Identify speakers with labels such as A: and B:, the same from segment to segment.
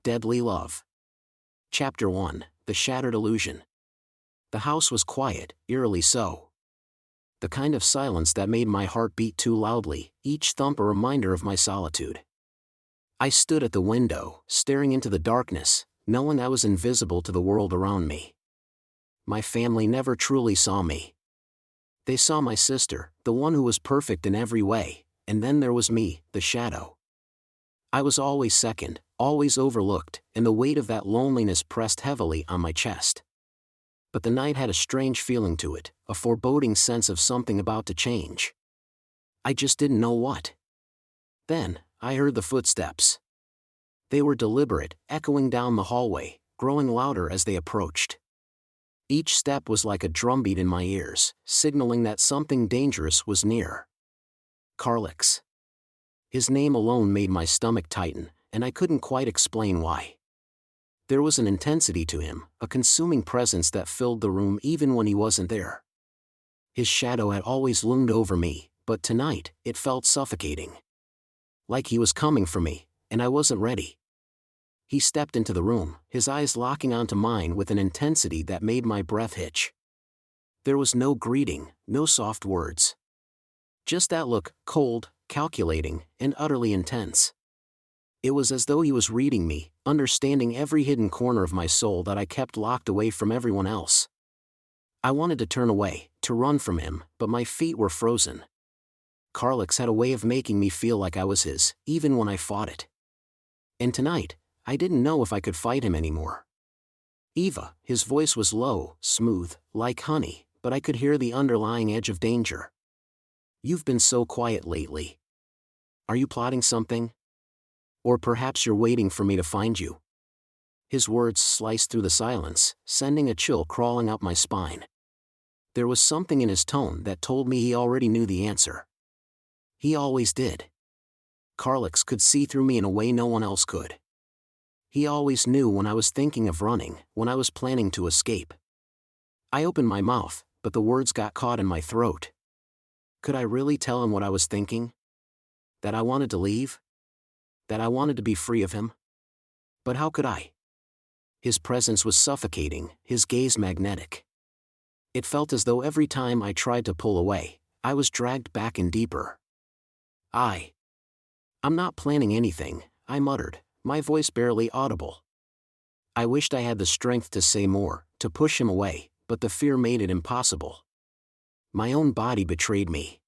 A: Deadly Love. Chapter 1, The Shattered Illusion. The house was quiet, eerily so. The kind of silence that made my heart beat too loudly, each thump a reminder of my solitude. I stood at the window, staring into the darkness, knowing I was invisible to the world around me. My family never truly saw me. They saw my sister, the one who was perfect in every way, and then there was me, the shadow. I was always second, always overlooked, and the weight of that loneliness pressed heavily on my chest. But the night had a strange feeling to it, a foreboding sense of something about to change. I just didn't know what. Then, I heard the footsteps. They were deliberate, echoing down the hallway, growing louder as they approached. Each step was like a drumbeat in my ears, signaling that something dangerous was near. Carick. His name alone made my stomach tighten, and I couldn't quite explain why. There was an intensity to him, a consuming presence that filled the room even when he wasn't there. His shadow had always loomed over me, but tonight, it felt suffocating. Like he was coming for me, and I wasn't ready. He stepped into the room, his eyes locking onto mine with an intensity that made my breath hitch. There was no greeting, no soft words. Just that look, cold, calculating, and utterly intense. It was as though he was reading me, understanding every hidden corner of my soul that I kept locked away from everyone else. I wanted to turn away, to run from him, but my feet were frozen. Carick had a way of making me feel like I was his, even when I fought it. And tonight, I didn't know if I could fight him anymore. Eva, his voice was low, smooth, like honey, but I could hear the underlying edge of danger. You've been so quiet lately. Are you plotting something? Or perhaps you're waiting for me to find you. His words sliced through the silence, sending a chill crawling up my spine. There was something in his tone that told me he already knew the answer. He always did. Carick could see through me in a way no one else could. He always knew when I was thinking of running, when I was planning to escape. I opened my mouth, but the words got caught in my throat. Could I really tell him what I was thinking? That I wanted to leave? That I wanted to be free of him? But how could I? His presence was suffocating, his gaze magnetic. It felt as though every time I tried to pull away, I was dragged back in deeper. I'm not planning anything, I muttered, my voice barely audible. I wished I had the strength to say more, to push him away, but the fear made it impossible. My own body betrayed me.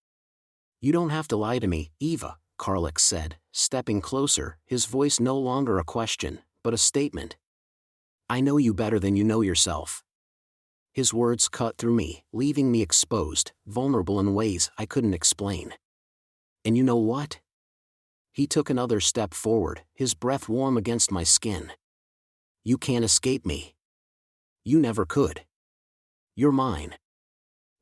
A: You don't have to lie to me, Eva, Carick said, stepping closer, his voice no longer a question, but a statement. I know you better than you know yourself. His words cut through me, leaving me exposed, vulnerable in ways I couldn't explain. And you know what? He took another step forward, his breath warm against my skin. You can't escape me. You never could. You're mine.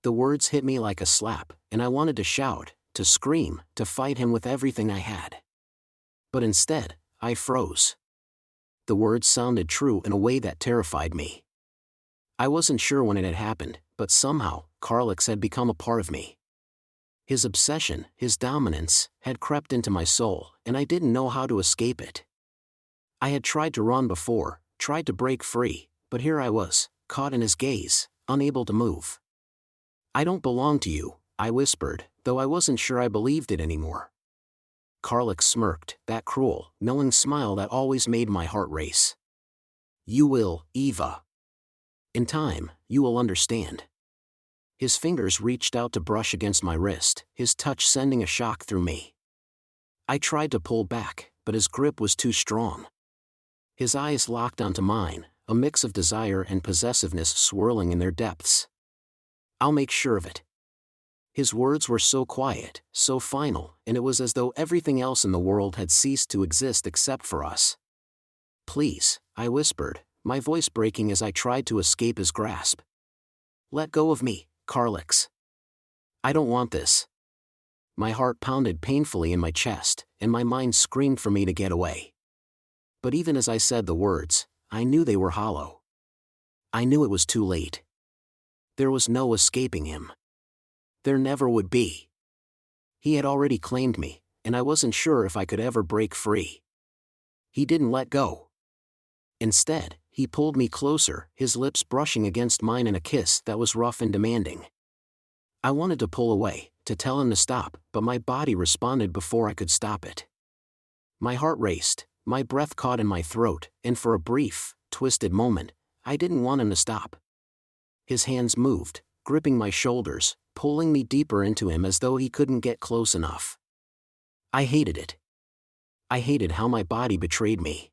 A: The words hit me like a slap, and I wanted to shout, to scream, to fight him with everything I had. But instead, I froze. The words sounded true in a way that terrified me. I wasn't sure when it had happened, but somehow, Carick had become a part of me. His obsession, his dominance, had crept into my soul, and I didn't know how to escape it. I had tried to run before, tried to break free, but here I was, caught in his gaze, unable to move. I don't belong to you, I whispered, though I wasn't sure I believed it anymore. Carick smirked, that cruel, knowing smile that always made my heart race. You will, Eva. In time, you will understand. His fingers reached out to brush against my wrist, his touch sending a shock through me. I tried to pull back, but his grip was too strong. His eyes locked onto mine, a mix of desire and possessiveness swirling in their depths. I'll make sure of it. His words were so quiet, so final, and it was as though everything else in the world had ceased to exist except for us. Please, I whispered, my voice breaking as I tried to escape his grasp. Let go of me, Carick. I don't want this. My heart pounded painfully in my chest, and my mind screamed for me to get away. But even as I said the words, I knew they were hollow. I knew it was too late. There was no escaping him. There never would be. He had already claimed me, and I wasn't sure if I could ever break free. He didn't let go. Instead, he pulled me closer, his lips brushing against mine in a kiss that was rough and demanding. I wanted to pull away, to tell him to stop, but my body responded before I could stop it. My heart raced, my breath caught in my throat, and for a brief, twisted moment, I didn't want him to stop. His hands moved, gripping my shoulders, pulling me deeper into him as though he couldn't get close enough. I hated it. I hated how my body betrayed me.